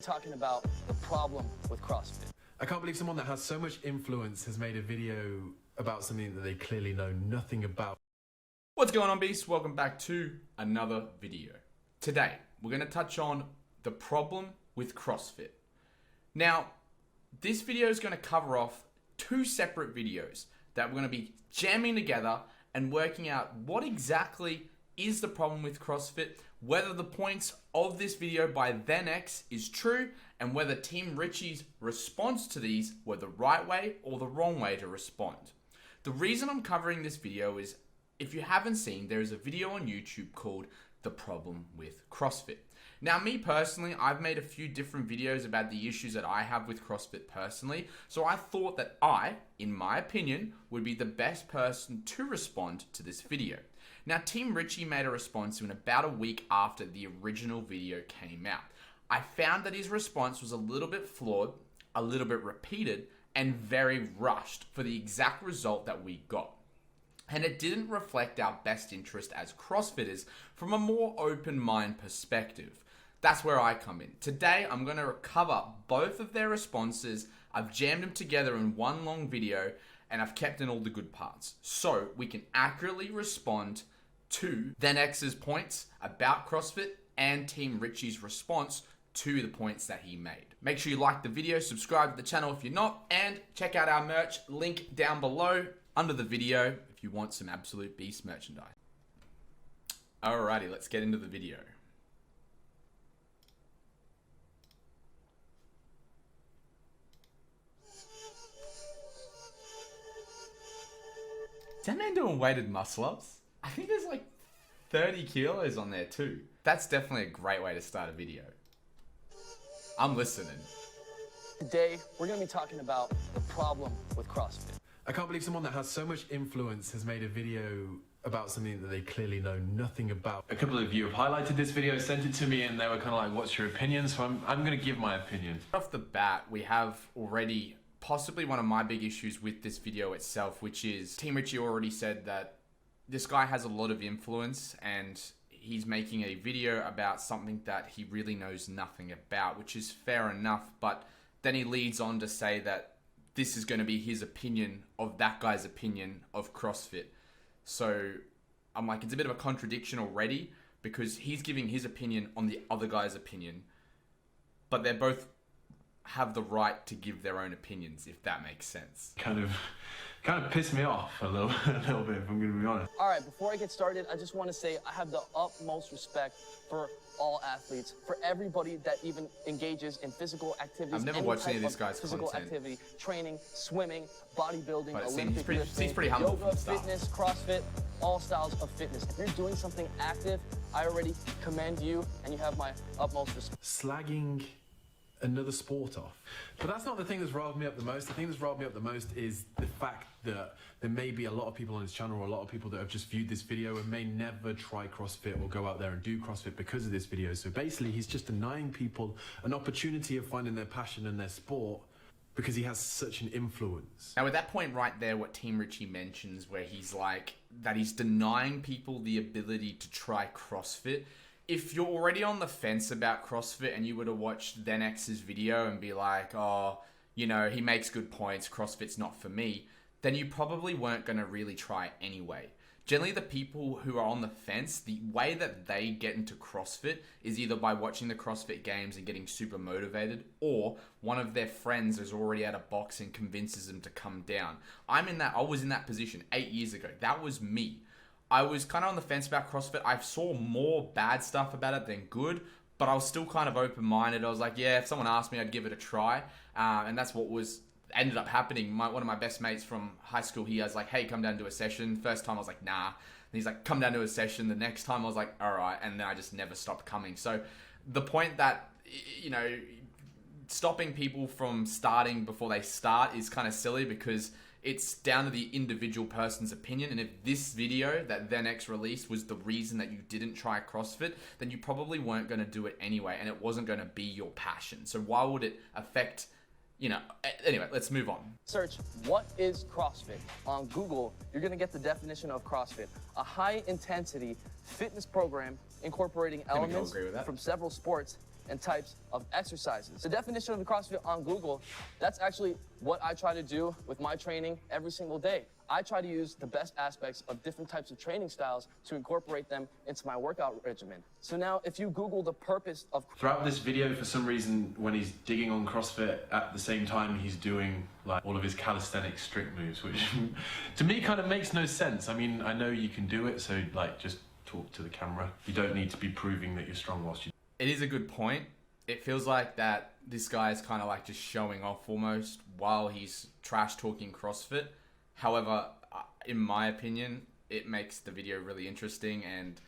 Talking about the problem with CrossFit. I can't believe someone that has so much influence has made a video about something that they clearly know nothing about. What's going on, beasts? Welcome back to another video. Today, we're going to touch on the problem with CrossFit. Now, this video is going to cover off two separate videos that we're going to be jamming together and working out what exactly is the problem with CrossFit, whether the points of this video by ThenX is true, and whether Team Richie's response to these were the right way or the wrong way to respond. The reason I'm covering this video is, if you haven't seen, there is a video on YouTube called The Problem with CrossFit. Now, me personally, I've made a few different videos about the issues that I have with CrossFit personally, so I thought that I, in my opinion, would be the best person to respond to this video. Now, Team Richie made a response in about a week after the original video came out. I found that his response was a little bit flawed, a little bit repeated, and very rushed for the exact result that we got. And it didn't reflect our best interest as CrossFitters from a more open mind perspective. That's where I come in. Today, I'm going to cover both of their responses. I've jammed them together in one long video, and I've kept in all the good parts, so we can accurately respond to ThenX's points about CrossFit and Team Richie's response to the points that he made. Make sure you like the video, subscribe to the channel if you're not, and check out our merch, link down below under the video if you want some absolute beast merchandise. Alrighty, let's get into the video. Is that man doing weighted muscle-ups? I think there's like 30 kilos on there too. That's definitely a great way to start a video. I'm listening. Today, we're going to be talking about the problem with CrossFit. I can't believe someone that has so much influence has made a video about something that they clearly know nothing about. A couple of you have highlighted this video, sent it to me, and they were kind of like, what's your opinion? So I'm going to give my opinion. Off the bat, we have already possibly one of my big issues with this video itself, which is Team Richie already said that this guy has a lot of influence and he's making a video about something that he really knows nothing about, which is fair enough. But then he leads on to say that this is going to be his opinion of that guy's opinion of CrossFit. So I'm like, it's a bit of a contradiction already, because he's giving his opinion on the other guy's opinion, but they both have the right to give their own opinions, if that makes sense. Kind of pissed me off a little bit, if I'm going to be honest. All right, before I get started, I just want to say I have the utmost respect for all athletes, for everybody that even engages in physical activities. I've never watched any of this guy's physical content. activity, training, swimming, bodybuilding, But it Olympic seems pretty humble yoga, from the start. fitness, CrossFit, all styles of fitness. If you're doing something active, I already commend you, and you have my utmost respect. Slagging another sport off. But that's not the thing that's riled me up the most. The thing that's riled me up the most is the fact that there may be a lot of people on his channel, or a lot of people that have just viewed this video and may never try CrossFit or go out there and do CrossFit because of this video. So basically, he's just denying people an opportunity of finding their passion and their sport because he has such an influence. Now, at that point right there, what Team Richie mentions, where he's like, that he's denying people the ability to try CrossFit. If you're already on the fence about CrossFit and you were to watch ThenX's video and be like, oh, you know, he makes good points, CrossFit's not for me, then you probably weren't going to really try anyway. Generally, the people who are on the fence, the way that they get into CrossFit is either by watching the CrossFit games and getting super motivated, or one of their friends is already at a box and convinces them to come down. I was in that position 8 years ago. That was me. I was kind of on the fence about CrossFit. I saw more bad stuff about it than good, but I was still kind of open-minded. I was like, yeah, if someone asked me, I'd give it a try. And that's what ended up happening. One of my best mates from high school, he was like, hey, come down to a session. First time I was like, nah. And he's like, come down to a session. The next time I was like, all right. And then I just never stopped coming. So the point that, you know, stopping people from starting before they start is kind of silly, because it's down to the individual person's opinion. And if this video that ThenX released was the reason that you didn't try CrossFit, then you probably weren't going to do it anyway, and it wasn't going to be your passion. So why would it affect, you know, anyway, let's move on. Search, what is CrossFit? On Google, you're going to get the definition of CrossFit: a high-intensity fitness program incorporating elements from several sports and types of exercises. The definition of CrossFit on Google, that's actually what I try to do with my training every single day. I try to use the best aspects of different types of training styles to incorporate them into my workout regimen. So now if you Google the purpose of... Throughout this video, for some reason, when he's digging on CrossFit, at the same time he's doing like all of his calisthenics strict moves, which to me kind of makes no sense. I mean, I know you can do it, so like just talk to the camera. You don't need to be proving that you're strong whilst you... It is a good point. It feels like that this guy is kind of like just showing off almost while he's trash talking CrossFit. However, in my opinion, it makes the video really interesting, and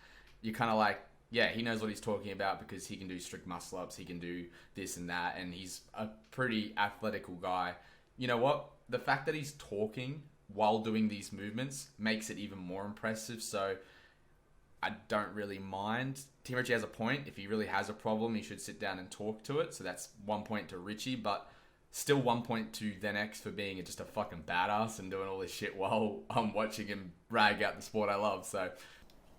you're kind of like, yeah, he knows what he's talking about because he can do strict muscle ups, he can do this and that, and he's a pretty athletical guy. You know what? The fact that he's talking while doing these movements makes it even more impressive, so I don't really mind. Team Richie has a point. If he really has a problem, he should sit down and talk to it, so that's 1 point to Richie, but still 1 point to then X for being just a fucking badass and doing all this shit while I'm watching him rag out the sport I love. So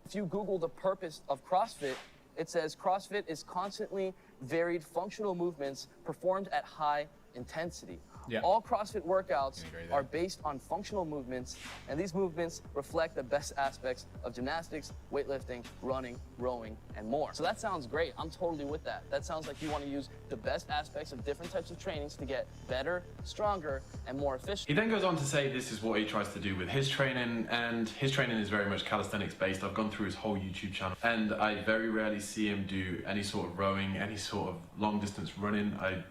if you Google the purpose of CrossFit, it says CrossFit is constantly varied functional movements performed at high intensity. Yeah. All CrossFit workouts are based on functional movements, and these movements reflect the best aspects of gymnastics, weightlifting, running, rowing, and more. So that sounds great. I'm totally with that. That sounds like you want to use the best aspects of different types of trainings to get better, stronger, and more efficient. He then goes on to say this is what he tries to do with his training, and his training is very much calisthenics based. I've gone through his whole YouTube channel, and I very rarely see him do any sort of rowing, any sort of long distance running. I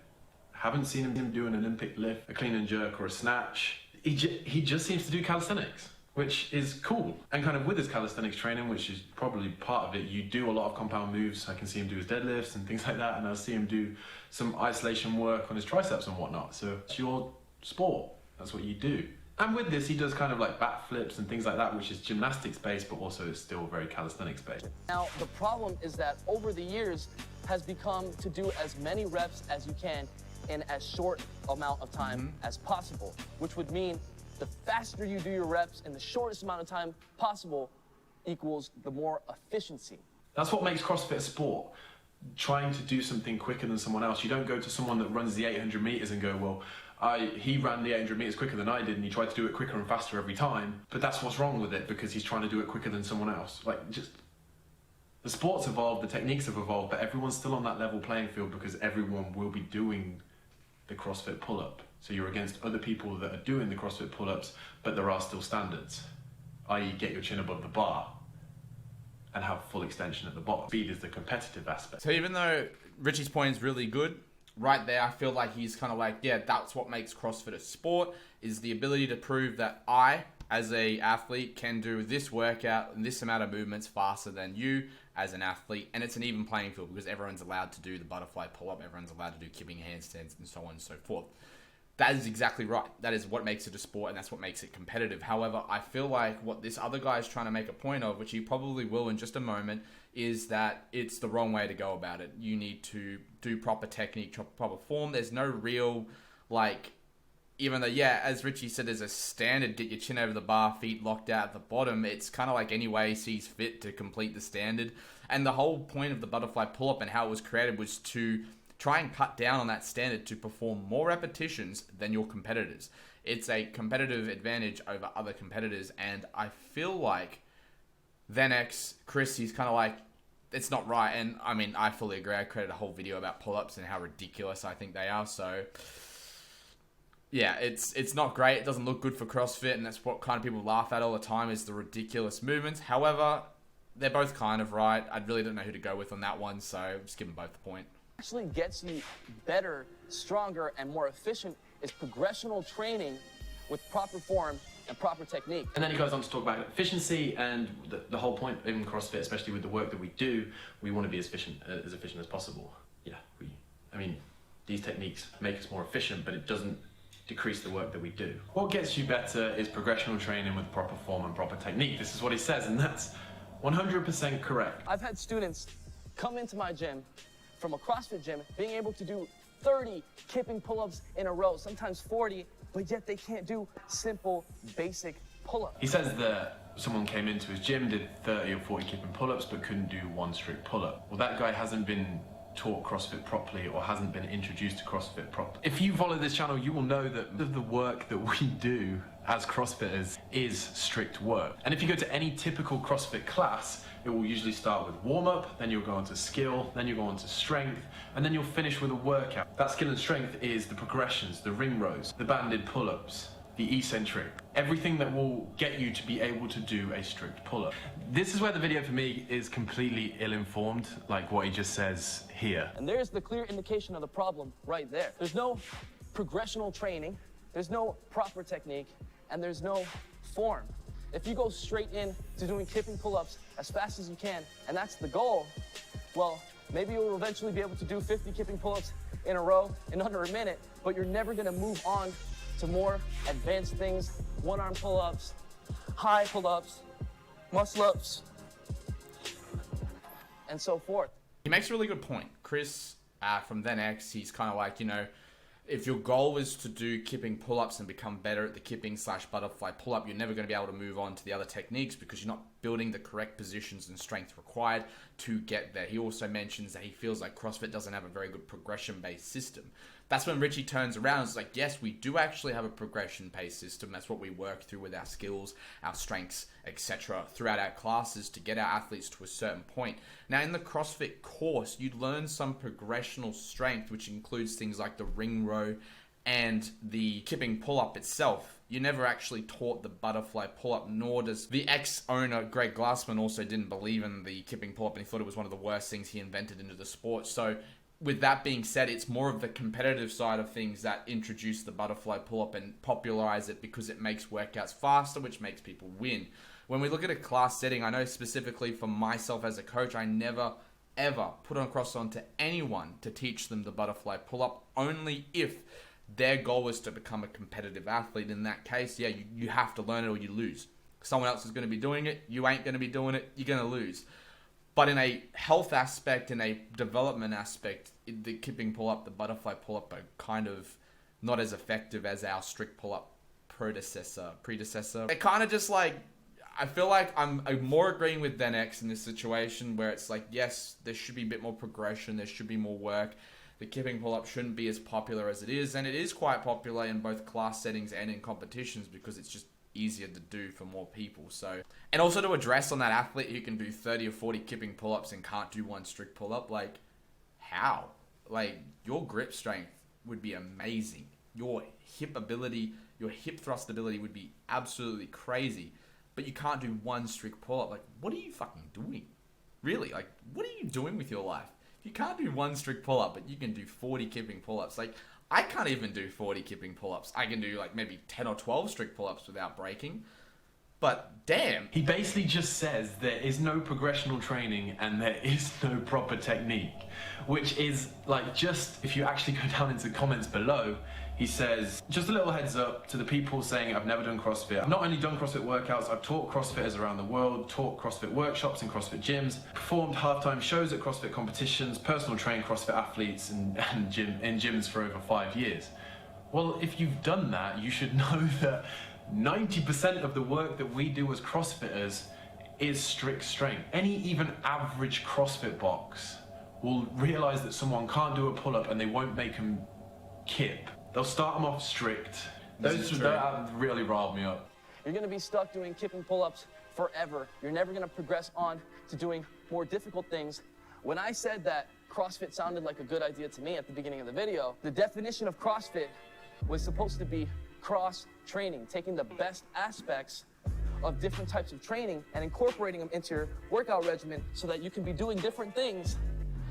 haven't seen him do an Olympic lift, a clean and jerk, or a snatch. He just seems to do calisthenics, which is cool. And kind of with his calisthenics training, which is probably part of it, you do a lot of compound moves. I can see him do his deadlifts and things like that, and I'll see him do some isolation work on his triceps and whatnot. So it's your sport, that's what you do. And with this, he does kind of like back flips and things like that, which is gymnastics based, but also is still very calisthenics based. Now, the problem is that over the years has become to do as many reps as you can in as short amount of time as possible, which would mean the faster you do your reps in the shortest amount of time possible equals the more efficiency. That's what makes CrossFit a sport. Trying to do something quicker than someone else. You don't go to someone that runs the 800 meters and go, well, he ran the 800 meters quicker than I did, and he tried to do it quicker and faster every time, but that's what's wrong with it, because he's trying to do it quicker than someone else. Like, just, the sport's evolved, the techniques have evolved, but everyone's still on that level playing field because everyone will be doing the CrossFit pull-up. So you're against other people that are doing the CrossFit pull-ups, but there are still standards, i.e. get your chin above the bar and have full extension at the bottom. Speed is the competitive aspect. So even though Richie's point is really good, right there I feel like he's kind of like, yeah, that's what makes CrossFit a sport, is the ability to prove that I, as a athlete, can do this workout and this amount of movements faster than you as an athlete, and it's an even playing field because everyone's allowed to do the butterfly pull-up, everyone's allowed to do kipping handstands, and so on and so forth. That is exactly right. That is what makes it a sport, and that's what makes it competitive. However, I feel like what this other guy is trying to make a point of, which he probably will in just a moment, is that it's the wrong way to go about it. You need to do proper technique, proper form. There's no real, like, even though, yeah, as Richie said, there's a standard, get your chin over the bar, feet locked out at the bottom. It's kind of like any way he sees fit to complete the standard. And the whole point of the butterfly pull-up and how it was created was to try and cut down on that standard to perform more repetitions than your competitors. It's a competitive advantage over other competitors, and I feel like X, Chris, he's kind of like, it's not right. And I mean, I fully agree. I created a whole video about pull-ups and how ridiculous I think they are. So yeah, it's not great. It doesn't look good for CrossFit, and that's what kind of people laugh at all the time, is the ridiculous movements. However, they're both kind of right. I really don't know who to go with on that one, so just give them both the point. Actually gets you better, stronger, and more efficient is progressional training with proper form and proper technique. And then he goes on to talk about efficiency, and the whole point in CrossFit, especially with the work that we do, we want to be as efficient as possible. Yeah, I mean, these techniques make us more efficient, but it doesn't decrease the work that we do. What gets you better is progressional training with proper form and proper technique. This is what he says, and that's 100% correct. I've had students come into my gym from a CrossFit gym being able to do 30 kipping pull-ups in a row, sometimes 40, but yet they can't do simple, basic pull-ups. He says that someone came into his gym, did 30 or 40 kipping pull-ups, but couldn't do one strict pull-up. Well, that guy hasn't been taught CrossFit properly or hasn't been introduced to CrossFit properly. If you follow this channel, you will know that the work that we do as CrossFitters is strict work. And if you go to any typical CrossFit class, it will usually start with warm-up, then you'll go on to skill, then you'll go on to strength, and then you'll finish with a workout. That skill and strength is the progressions, the ring rows, the banded pull-ups, the eccentric, everything that will get you to be able to do a strict pull-up. This is where the video for me is completely ill-informed, like what he just says here. And there's the clear indication of the problem right there. There's no progressional training, there's no proper technique, and there's no form. If you go straight in to doing kipping pull-ups as fast as you can, and that's the goal, well, maybe you'll eventually be able to do 50 kipping pull-ups in a row in under a minute, but you're never gonna move on to more advanced things, one-arm pull-ups, high pull-ups, muscle-ups, and so forth. He makes a really good point. Chris from Then X, he's kind of like, you know, if your goal is to do kipping pull-ups and become better at the kipping/butterfly pull-up, you're never going to be able to move on to the other techniques because you're not building the correct positions and strength required to get there. He also mentions that he feels like CrossFit doesn't have a very good progression-based system. That's when Richie turns around and is like, yes, we do actually have a progression-based system. That's what we work through with our skills, our strengths, etc. throughout our classes to get our athletes to a certain point. Now, in the CrossFit course, you'd learn some progressional strength, which includes things like the ring row and the kipping pull-up itself. You never actually taught the butterfly pull-up, nor does the ex-owner, Greg Glassman, also didn't believe in the kipping pull-up, and he thought it was one of the worst things he invented into the sport. So with that being said, it's more of the competitive side of things that introduce the butterfly pull-up and popularize it because it makes workouts faster, which makes people win. When we look at a class setting, I know specifically for myself as a coach, I never, ever put on CrossFit to anyone to teach them the butterfly pull-up, only if their goal is to become a competitive athlete. In that case, yeah, you have to learn it or you lose. Someone else is going to be doing it, you ain't going to be doing it, you're going to lose. But in a health aspect, in a development aspect, the kipping pull-up, the butterfly pull-up are kind of not as effective as our strict pull-up predecessor. They're kind of just like, I feel like I'm more agreeing with Then X in this situation where it's like, yes, there should be a bit more progression, there should be more work. The kipping pull-up shouldn't be as popular as it is, and it is quite popular in both class settings and in competitions because it's just easier to do for more people. So, and also to address on that athlete who can do 30 or 40 kipping pull-ups and can't do one strict pull-up, like, how? Like, your grip strength would be amazing. Your hip ability, your hip thrust ability would be absolutely crazy, but you can't do one strict pull-up. Like, what are you fucking doing? Really? Like, what are you doing with your life? If you can't do one strict pull-up, but you can do 40 kipping pull-ups, like, I can't even do 40 kipping pull-ups. I can do like maybe 10 or 12 strict pull-ups without breaking. But damn. He basically just says there is no progressional training and there is no proper technique, which is like, just if you actually go down into the comments below, he says, just a little heads up to the people saying I've never done CrossFit. I've not only done CrossFit workouts, I've taught CrossFitters around the world, taught CrossFit workshops in CrossFit gyms, performed halftime shows at CrossFit competitions, personal trained CrossFit athletes in gyms for over 5 years. Well, if you've done that, you should know that 90% of the work that we do as CrossFitters is strict strength. Any even average CrossFit box will realize that someone can't do a pull-up and they won't make them kip. They'll start them off strict. That really riled me up. You're going to be stuck doing kipping pull-ups forever. You're never going to progress on to doing more difficult things. When I said that CrossFit sounded like a good idea to me at the beginning of the video, the definition of CrossFit was supposed to be cross-training, taking the best aspects of different types of training and incorporating them into your workout regimen so that you can be doing different things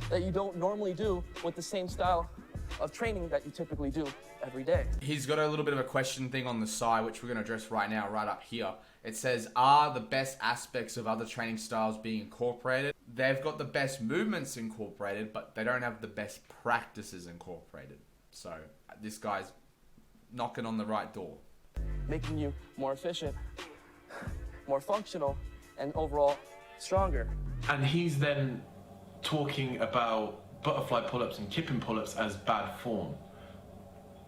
that you don't normally do with the same style of training that you typically do every day. He's got a little bit of a question thing on the side, which we're going to address right now, right up here. It says, are the best aspects of other training styles being incorporated? They've got the best movements incorporated, but they don't have the best practices incorporated. So this guy's knocking on the right door. Making you more efficient, more functional, and overall stronger. And he's then talking about butterfly pull-ups and kipping pull-ups as bad form.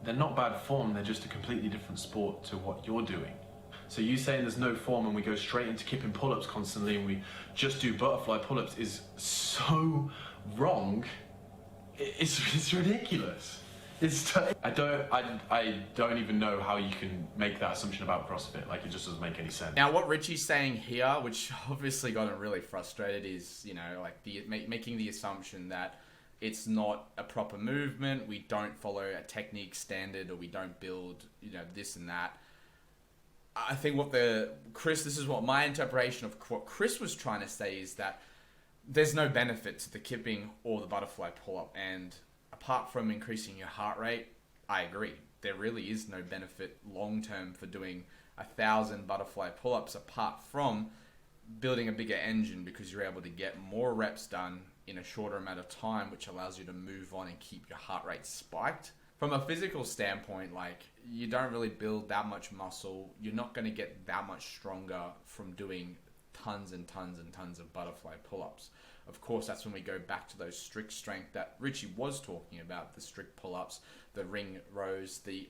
They're not bad form, they're just a completely different sport to what you're doing. So you saying there's no form and we go straight into kipping pull-ups constantly and we just do butterfly pull-ups is so wrong It's ridiculous. I don't even know how you can make that assumption about CrossFit. Like, it just doesn't make any sense. Now, what Richie's saying here, which obviously got him really frustrated, is, you know, like making the assumption that it's not a proper movement, we don't follow a technique standard, or we don't build, you know, this and that. I think this is what my interpretation of what Chris was trying to say is that there's no benefit to the kipping or the butterfly pull-up, and apart from increasing your heart rate, I agree. There really is no benefit long-term for doing 1,000 butterfly pull-ups apart from building a bigger engine, because you're able to get more reps done in a shorter amount of time, which allows you to move on and keep your heart rate spiked. From a physical standpoint, like, you don't really build that much muscle. You're not going to get that much stronger from doing tons and tons and tons of butterfly pull-ups. Of course, that's when we go back to those strict strength that Richie was talking about, the strict pull-ups, the ring rows, the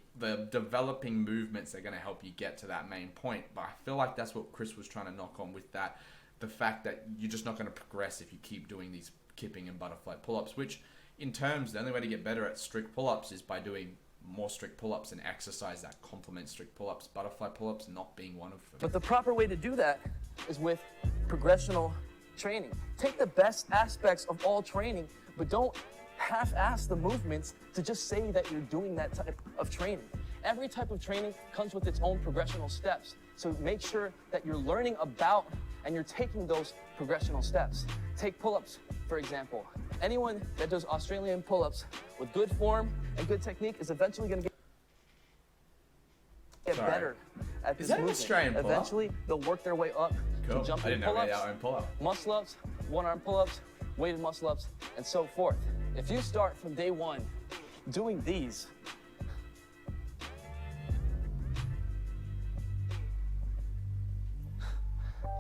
developing movements that are going to help you get to that main point. But I feel like that's what Chris was trying to knock on with that, the fact that you're just not going to progress if you keep doing these kipping and butterfly pull-ups, which in terms, the only way to get better at strict pull-ups is by doing more strict pull-ups and exercise that complements strict pull-ups, butterfly pull-ups not being one of them. But the proper way to do that is with progressional training. Take the best aspects of all training, but don't half-ass the movements to just say that you're doing that type of training. Every type of training comes with its own progressional steps. So make sure that you're learning about and you're taking those progressional steps. Take pull-ups, for example. Anyone that does Australian pull-ups with good form and good technique is eventually going to get better at this movement. Australian pull-up? Eventually, they'll work their way up to jumping pull-ups, muscle-ups, one-arm pull-ups, weighted muscle-ups, and so forth. If you start from day one doing these,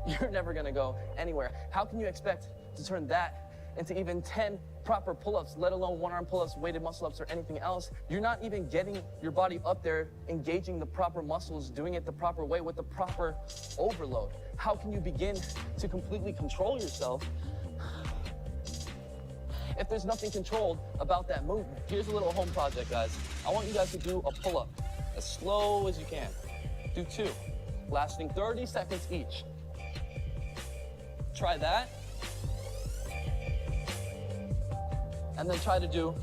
you're never going to go anywhere. How can you expect to turn that into even 10 proper pull-ups, let alone one-arm pull-ups, weighted muscle-ups, or anything else? You're not even getting your body up there, engaging the proper muscles, doing it the proper way with the proper overload. How can you begin to completely control yourself if there's nothing controlled about that movement? Here's a little home project, guys. I want you guys to do a pull-up as slow as you can. Do 2, lasting 30 seconds each. Try that. And then try to do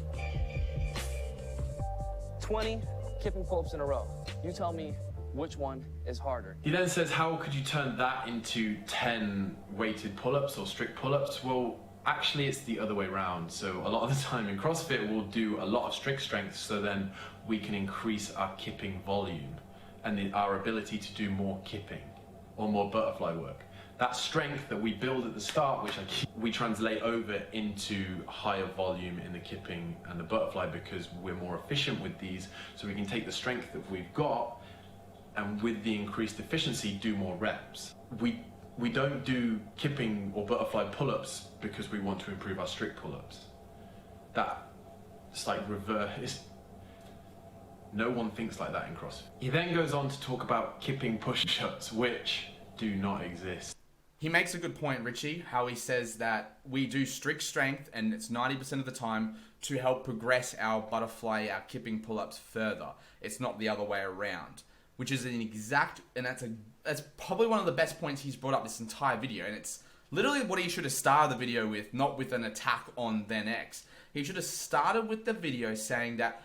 20 kipping pull-ups in a row. You tell me which one is harder. He then says, how could you turn that into 10 weighted pull-ups or strict pull-ups? Well, actually it's the other way around. So a lot of the time in CrossFit, we'll do a lot of strict strength, so then we can increase our kipping volume and our ability to do more kipping or more butterfly work. That strength that we build at the start, which we translate over into higher volume in the kipping and the butterfly, because we're more efficient with these, so we can take the strength that we've got and with the increased efficiency do more reps. We don't do kipping or butterfly pull-ups because we want to improve our strict pull-ups. It's like reverse. No one thinks like that in CrossFit. He then goes on to talk about kipping push-ups, which do not exist. He makes a good point, Richie, how he says that we do strict strength, and it's 90% of the time, to help progress our butterfly, our kipping pull-ups further. It's not the other way around, which is an exact, and that's probably one of the best points he's brought up this entire video, and it's literally what he should have started the video with, not with an attack on then X. He should have started with the video saying that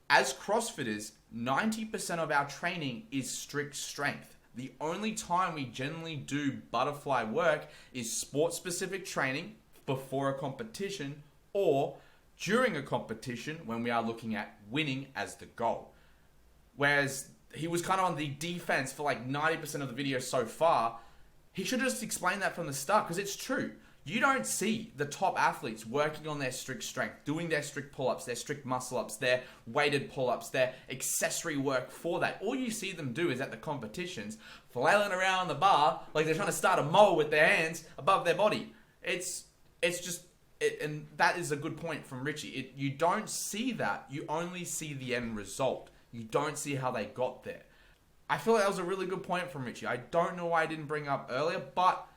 as CrossFitters, 90% of our training is strict strength. The only time we generally do butterfly work is sport-specific training before a competition or during a competition when we are looking at winning as the goal. Whereas he was kind of on the defense for like 90% of the video so far. He should have just explained that from the start, because it's true. You don't see the top athletes working on their strict strength, doing their strict pull-ups, their strict muscle-ups, their weighted pull-ups, their accessory work for that. All you see them do is at the competitions, flailing around the bar like they're trying to start a mole with their hands above their body. It's just, and that is a good point from Richie. You don't see that. You only see the end result. You don't see how they got there. I feel like that was a really good point from Richie. I don't know why I didn't bring it up earlier, but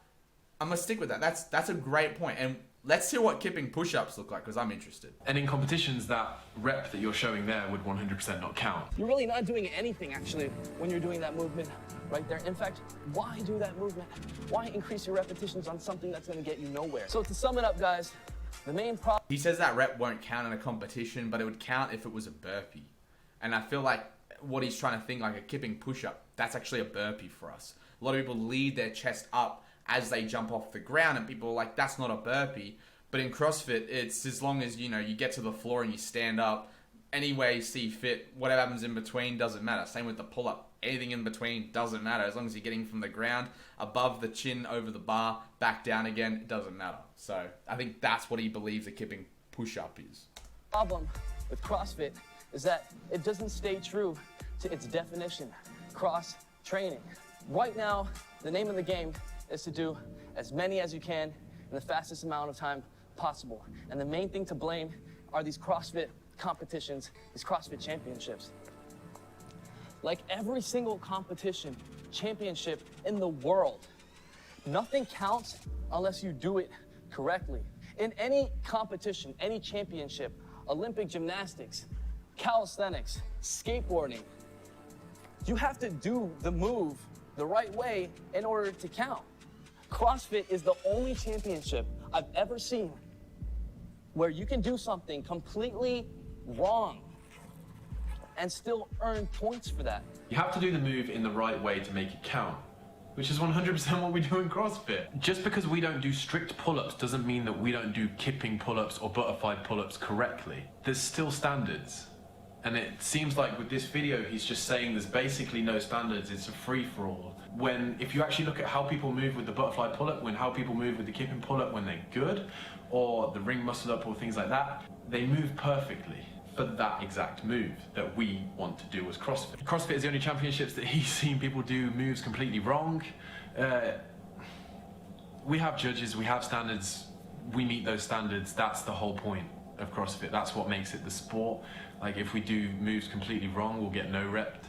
I'm going to stick with that. That's a great point. And Let's see what kipping push-ups look like, because I'm interested. And in competitions, that rep that you're showing there would 100% not count. You're really not doing anything, actually, when you're doing that movement right there. In fact, why do that movement? Why increase your repetitions on something that's going to get you nowhere? So to sum it up, guys, the main problem... He says that rep won't count in a competition, but it would count if it was a burpee. And I feel like what he's trying to think, like a kipping push-up, that's actually a burpee for us. A lot of people lead their chest up as they jump off the ground, and people are like, that's not a burpee. But in CrossFit, it's as long as, you know, you get to the floor and you stand up, any way you see fit, whatever happens in between doesn't matter. Same with the pull-up. Anything in between doesn't matter. As long as you're getting from the ground, above the chin, over the bar, back down again, it doesn't matter. So I think that's what he believes a kipping push-up is. Problem with CrossFit is that it doesn't stay true to its definition, cross-training. Right now, the name of the game is to do as many as you can in the fastest amount of time possible. And the main thing to blame are these CrossFit competitions, these CrossFit championships. Like every single competition, championship in the world, nothing counts unless you do it correctly. In any competition, any championship, Olympic gymnastics, calisthenics, skateboarding, you have to do the move the right way in order to count. CrossFit is the only championship I've ever seen where you can do something completely wrong and still earn points for that. You have to do the move in the right way to make it count, which is 100% what we do in CrossFit. Just because we don't do strict pull-ups doesn't mean that we don't do kipping pull-ups or butterfly pull-ups correctly. There's still standards. And it seems like with this video, he's just saying there's basically no standards, it's a free-for-all. When, if you actually look at how people move with the butterfly pull-up, when how people move with the kipping pull-up when they're good, or the ring muscle-up or things like that, they move perfectly for that exact move that we want to do as CrossFit. CrossFit is the only championships that he's seen people do moves completely wrong. We have judges, we have standards, we meet those standards, that's the whole point of CrossFit. That's what makes it the sport. Like if we do moves completely wrong, we'll get no rep.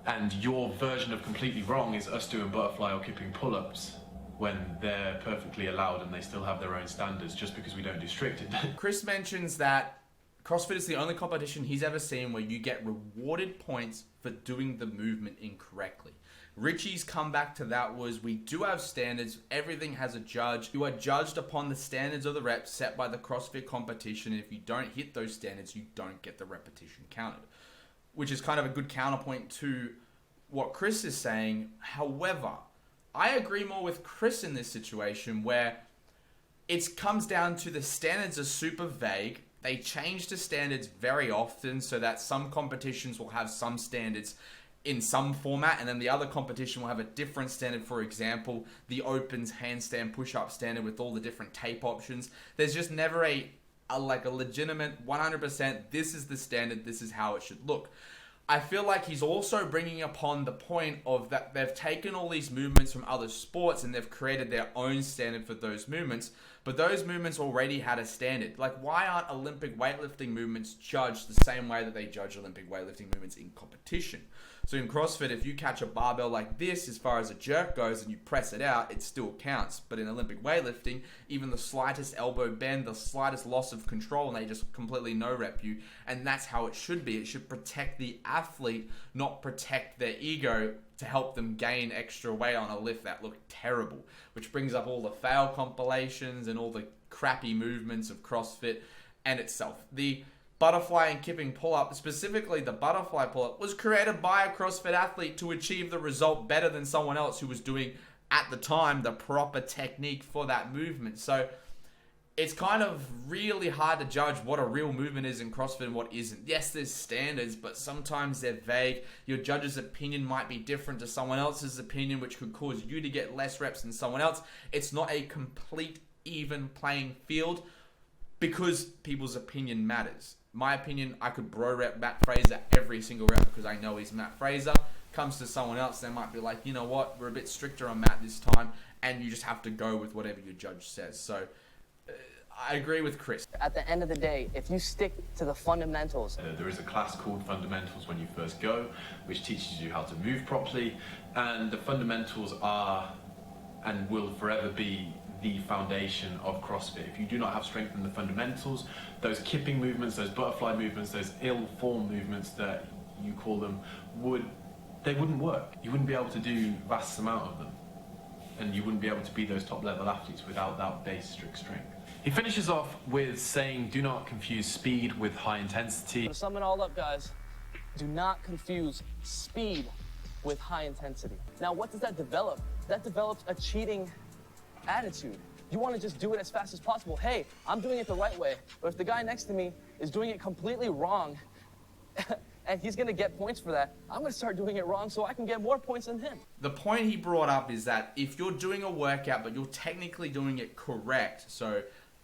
And your version of completely wrong is us doing butterfly or kipping pull-ups when they're perfectly allowed and they still have their own standards. Just because we don't do strict. Chris mentions that CrossFit is the only competition he's ever seen where you get rewarded points for doing the movement incorrectly. Richie's comeback to that was, we do have standards, everything has a judge. You are judged upon the standards of the reps set by the CrossFit competition, and if you don't hit those standards, you don't get the repetition counted. Which is kind of a good counterpoint to what Chris is saying. However, I agree more with Chris in this situation where it comes down to the standards are super vague. They change the standards very often so that some competitions will have some standards in some format, and then the other competition will have a different standard. For example, the Opens handstand push-up standard with all the different tape options. There's just never a legitimate 100%, this is the standard, this is how it should look. I feel like he's also bringing upon the point of that they've taken all these movements from other sports and they've created their own standard for those movements, but those movements already had a standard. Like, why aren't Olympic weightlifting movements judged the same way that they judge Olympic weightlifting movements in competition? So in CrossFit, if you catch a barbell like this, as far as a jerk goes, and you press it out, it still counts. But in Olympic weightlifting, even the slightest elbow bend, the slightest loss of control, and they just completely no-rep you. And that's how it should be. It should protect the athlete, not protect their ego to help them gain extra weight on a lift that looked terrible. Which brings up all the fail compilations and all the crappy movements of CrossFit and itself. The butterfly and kipping pull-up, specifically the butterfly pull-up, was created by a CrossFit athlete to achieve the result better than someone else who was doing, at the time, the proper technique for that movement. So it's kind of really hard to judge what a real movement is in CrossFit and what isn't. Yes, there's standards, but sometimes they're vague. Your judge's opinion might be different to someone else's opinion, which could cause you to get less reps than someone else. It's not a complete, even playing field because people's opinion matters. My opinion, I could bro rep Matt Fraser every single rep because I know he's Matt Fraser. Comes to someone else, they might be like, you know what, we're a bit stricter on Matt this time, and you just have to go with whatever your judge says. So I agree with Chris. At the end of the day, if you stick to the fundamentals. There is a class called Fundamentals when you first go, which teaches you how to move properly, and the fundamentals are and will forever be the foundation of CrossFit. If you do not have strength in the fundamentals, those kipping movements, those butterfly movements, those ill-formed movements that you call them, they wouldn't work. You wouldn't be able to do vast amount of them. And you wouldn't be able to be those top level athletes without that base strict strength. He finishes off with saying, do not confuse speed with high intensity. To sum it all up, guys, do not confuse speed with high intensity. Now, what does that develop? That develops a cheating attitude. You want to just do it as fast as possible. Hey, I'm doing it the right way. But if the guy next to me is doing it completely wrong, and he's going to get points for that, I'm going to start doing it wrong so I can get more points than him. The point he brought up is that if you're doing a workout, but you're technically doing it correct, so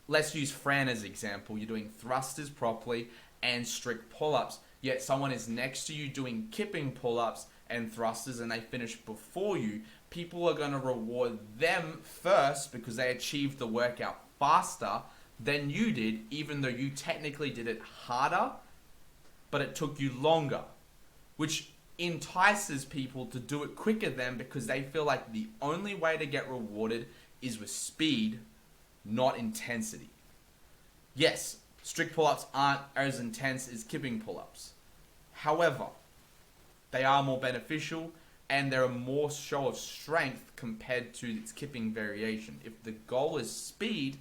let's use Fran as an example. You're doing thrusters properly and strict pull-ups, yet someone is next to you doing kipping pull-ups and thrusters and they finish before you, people are going to reward them first because they achieved the workout faster than you did, even though you technically did it harder, but it took you longer, which entices people to do it quicker than because they feel like the only way to get rewarded is with speed, not intensity. Yes, strict pull-ups aren't as intense as kipping pull-ups. However, they are more beneficial and they're a more show of strength compared to its kipping variation. If the goal is speed,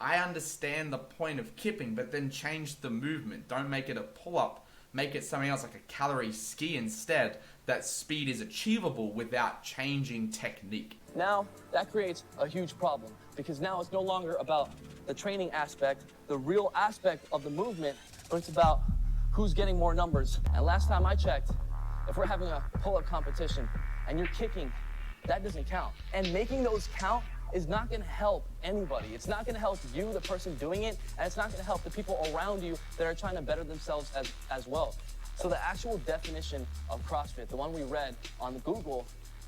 I understand the point of kipping, but then change the movement. Don't make it a pull-up. Make it something else like a calorie ski instead. That speed is achievable without changing technique. Now, that creates a huge problem because now it's no longer about the training aspect, the real aspect of the movement, but it's about who's getting more numbers. And last time I checked, if we're having a pull-up competition and you're kicking, that doesn't count. And making those count is not going to help anybody. It's not going to help you, the person doing it, and it's not going to help the people around you that are trying to better themselves as well. So the actual definition of CrossFit, the one we read on Google,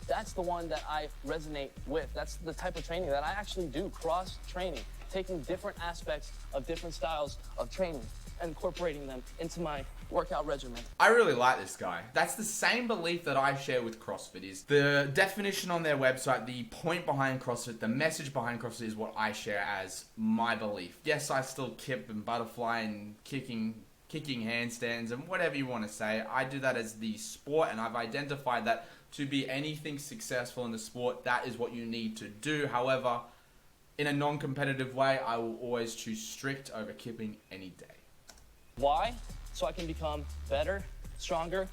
that's the one that I resonate with. That's the type of training that I actually do, cross-training, taking different aspects of different styles of training and incorporating them into my workout regimen. I really like this guy. That's the same belief that I share with CrossFit. Is the definition on their website, the point behind CrossFit, the message behind CrossFit is what I share as my belief. Yes, I still kip and butterfly and kicking handstands and whatever you want to say. I do that as the sport, and I've identified that to be anything successful in the sport, that is what you need to do. However, in a non-competitive way, I will always choose strict over kipping any day. Why? So I can become better, stronger,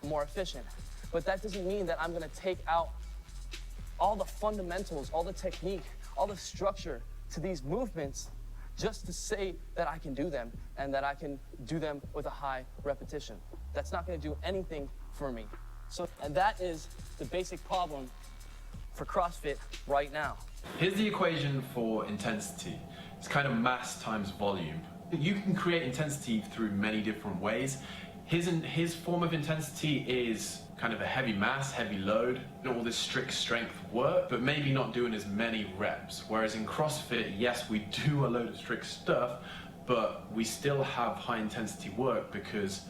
more efficient. But that doesn't mean that I'm going to take out all the fundamentals, all the technique, all the structure to these movements just to say that I can do them and that I can do them with a high repetition. That's not going to do anything for me. And that is the basic problem for CrossFit right now. Here's the equation for intensity. It's kind of mass times volume. You can create intensity through many different ways. His form of intensity is kind of a heavy mass, heavy load, all this strict strength work, but maybe not doing as many reps. Whereas in CrossFit, yes, we do a load of strict stuff, but we still have high intensity work because,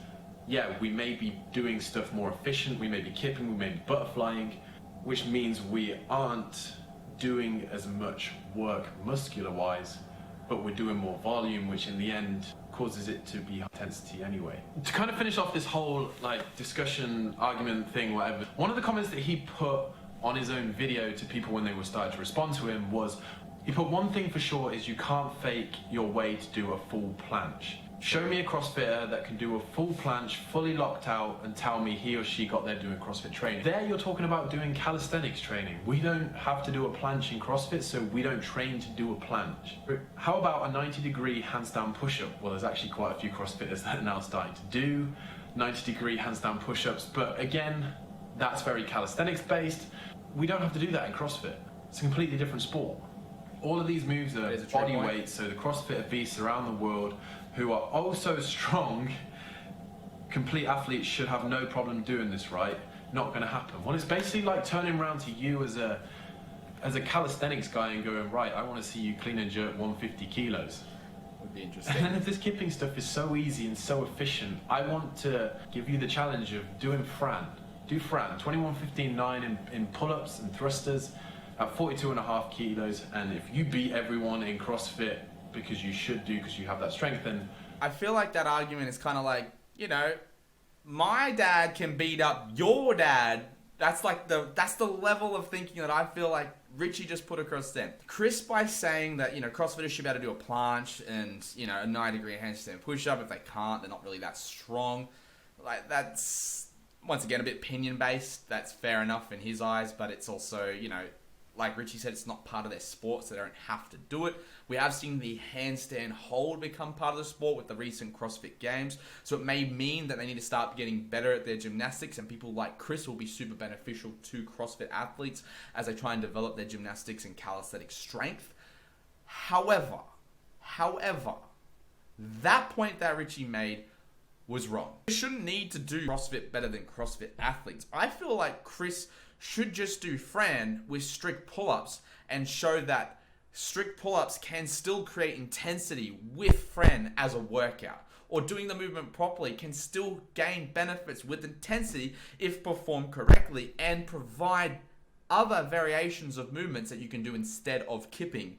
yeah, we may be doing stuff more efficient, we may be kipping, we may be butterflying, which means we aren't doing as much work muscular-wise, but we're doing more volume, which in the end causes it to be high intensity anyway. To kind of finish off this whole discussion, argument thing, whatever, one of the comments that he put on his own video to people when they were starting to respond to him was, he put, one thing for sure is you can't fake your way to do a full planche. Show me a CrossFitter that can do a full planche, fully locked out, and tell me he or she got there doing CrossFit training. There you're talking about doing calisthenics training. We don't have to do a planche in CrossFit, so we don't train to do a planche. How about a 90-degree handstand push-up? Well, there's actually quite a few CrossFitters that are now starting to do 90-degree handstand push-ups, but again, that's very calisthenics based. We don't have to do that in CrossFit. It's a completely different sport. All of these moves are body weight, so the CrossFitter beasts around the world who are also strong, complete athletes should have no problem doing this, right? Not going to happen. Well, it's basically like turning around to you as a calisthenics guy and going, right, I want to see you clean and jerk 150 kilos. Would be interesting. And then if this kipping stuff is so easy and so efficient, I want to give you the challenge of doing Fran. Do Fran, 21-15-9 in pull-ups and thrusters, at 42.5 kilos, and if you beat everyone in CrossFit because you should do, because you have that strength, then I feel like that argument is kind of like, you know, my dad can beat up your dad. That's the level of thinking that I feel like Richie just put across them. Chris, by saying that, you know, CrossFitters should be able to do a planche and, you know, a 90-degree handstand push-up. If they can't, they're not really that strong. Like, that's, once again, a bit opinion-based. That's fair enough in his eyes, but it's also, you know, like Richie said, it's not part of their sport, so they don't have to do it. We have seen the handstand hold become part of the sport with the recent CrossFit Games, so it may mean that they need to start getting better at their gymnastics, and people like Chris will be super beneficial to CrossFit athletes as they try and develop their gymnastics and calisthenic strength. However, that point that Richie made was wrong. You shouldn't need to do CrossFit better than CrossFit athletes. I feel like Chris should just do Fran with strict pull-ups and show that strict pull-ups can still create intensity with Fran as a workout. Or doing the movement properly can still gain benefits with intensity if performed correctly and provide other variations of movements that you can do instead of kipping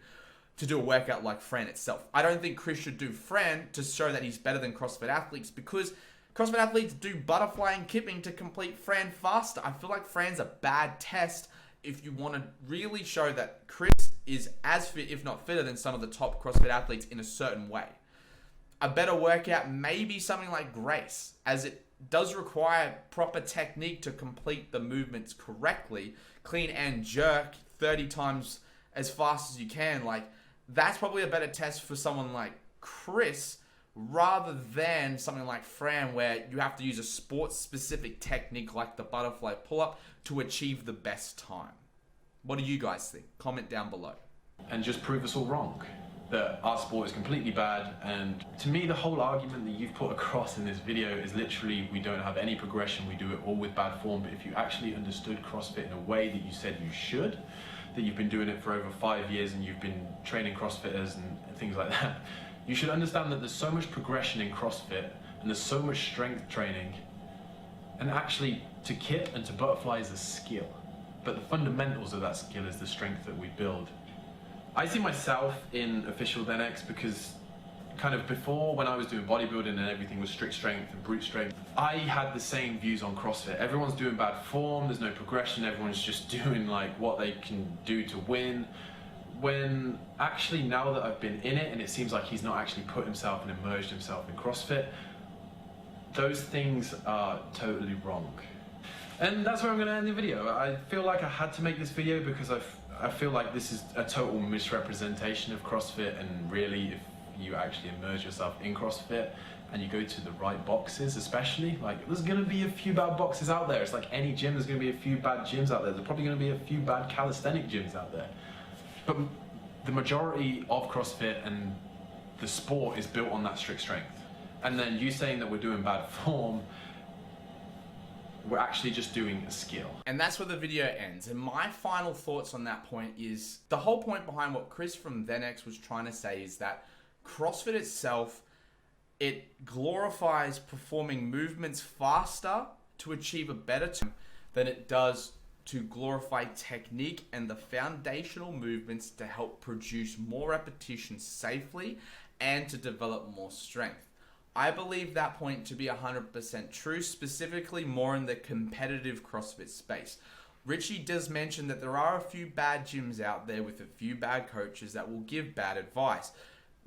to do a workout like Fran itself. I don't think Chris should do Fran to show that he's better than CrossFit athletes, because CrossFit athletes do butterfly and kipping to complete Fran faster. I feel like Fran's a bad test if you want to really show that Chris is as fit, if not fitter, than some of the top CrossFit athletes in a certain way. A better workout may be something like Grace, as it does require proper technique to complete the movements correctly. Clean and jerk 30 times as fast as you can. Like, that's probably a better test for someone like Chris, rather than something like Fran, where you have to use a sports-specific technique like the butterfly pull-up to achieve the best time. What do you guys think? Comment down below. and just prove us all wrong, that our sport is completely bad. And to me, the whole argument that you've put across in this video is literally, we don't have any progression, we do it all with bad form. But if you actually understood CrossFit in a way that you said you should, that you've been doing it for over 5 years and you've been training CrossFitters and things like that, you should understand that there's so much progression in CrossFit and there's so much strength training. And actually, to kip and to butterfly is a skill, but the fundamentals of that skill is the strength that we build. I see myself in official Then-X because kind of before, when I was doing bodybuilding and everything was strict strength and brute strength, I had the same views on CrossFit. Everyone's doing bad form, there's no progression, everyone's just doing like what they can do to win. When actually, now that I've been in it and it seems like he's not actually put himself and immersed himself in CrossFit, those things are totally wrong. And that's where I'm going to end the video. I feel like I had to make this video because I feel like this is a total misrepresentation of CrossFit, and really, if you actually immerse yourself in CrossFit and you go to the right boxes, especially, like, there's going to be a few bad boxes out there. It's like any gym, there's going to be a few bad gyms out there. There's probably going to be a few bad calisthenic gyms out there. But the majority of CrossFit and the sport is built on that strict strength. And then you saying that we're doing bad form, we're actually just doing a skill. And that's where the video ends. And my final thoughts on that point is, the whole point behind what Chris from Then-X was trying to say is that CrossFit itself, it glorifies performing movements faster to achieve a better time than it does to glorify technique and the foundational movements to help produce more repetitions safely and to develop more strength. I believe that point to be 100% true, specifically more in the competitive CrossFit space. Richie does mention that there are a few bad gyms out there with a few bad coaches that will give bad advice,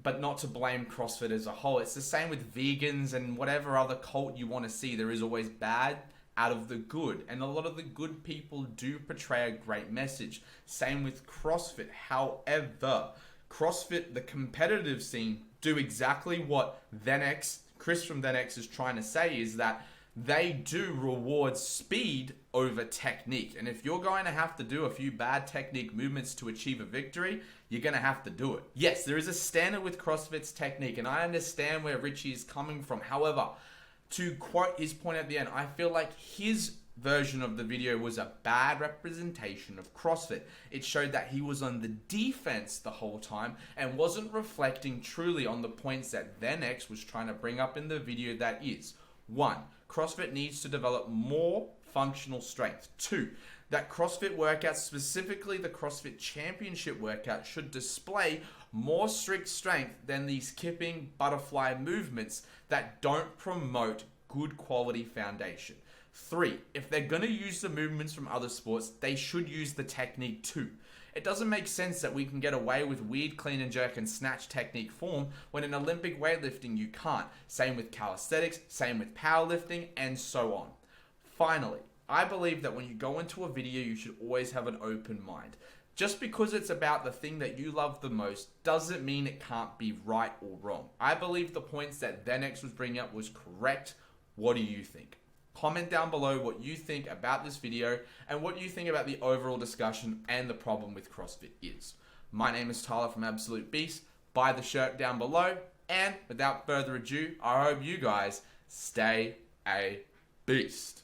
but not to blame CrossFit as a whole. It's the same with vegans and whatever other cult you want to see. There is always bad out of the good, and a lot of the good people do portray a great message. Same with CrossFit. However, CrossFit, the competitive scene, do exactly what Then-X, Chris from Then-X is trying to say, is that they do reward speed over technique. And if you're going to have to do a few bad technique movements to achieve a victory, you're going to have to do it. Yes, there is a standard with CrossFit's technique, and I understand where Richie is coming from. However, to quote his point at the end, I feel like his version of the video was a bad representation of CrossFit. It showed that he was on the defense the whole time and wasn't reflecting truly on the points that Then-X was trying to bring up in the video. That is, 1, CrossFit needs to develop more functional strength. 2, that CrossFit workouts, specifically the CrossFit Championship workout, should display more strict strength than these kipping butterfly movements that don't promote good quality foundation. 3, if they're going to use the movements from other sports, they should use the technique too. It doesn't make sense that we can get away with weird clean and jerk and snatch technique form when in Olympic weightlifting you can't. Same with calisthenics, same with powerlifting, and so on. Finally, I believe that when you go into a video, you should always have an open mind. Just because it's about the thing that you love the most doesn't mean it can't be right or wrong. I believe the points that Venex was bringing up was correct. What do you think? Comment down below what you think about this video and what you think about the overall discussion and the problem with CrossFit is. My name is Tyler from Absolute Beast. Buy the shirt down below. And without further ado, I hope you guys stay a beast.